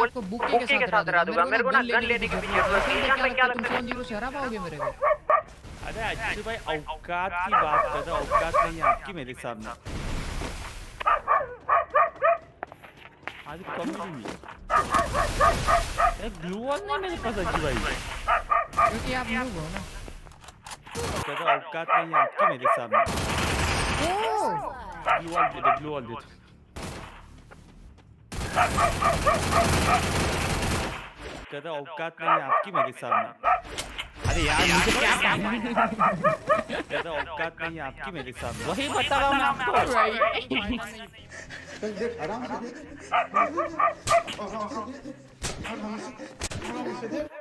आपको बुके के साथ करा दूंगा। मेरे को ना गन लेने के पीछे क्या लगता है? 0 शराब आओगे मेरे को? अरे अच्छी भाई औकात की बात कर रहा, औकात नहीं है आपकी मेरे सामने। आज कम नहीं एक ग्लू वॉल नहीं मेरे पास अच्छी भाई, क्योंकि आप न्यू हो ना। कहता औकात नहीं है आपकी मेरे सामने। ग्लू वॉल दे दे, ग्लू वॉल दे दे। कहता औकात नहीं है आपकी मेरे सामने। अरे यार मुझे क्या कहता औकात नहीं है आपकी मेरे सामने, वही बता रहा हूँ मैं आपको। आराम से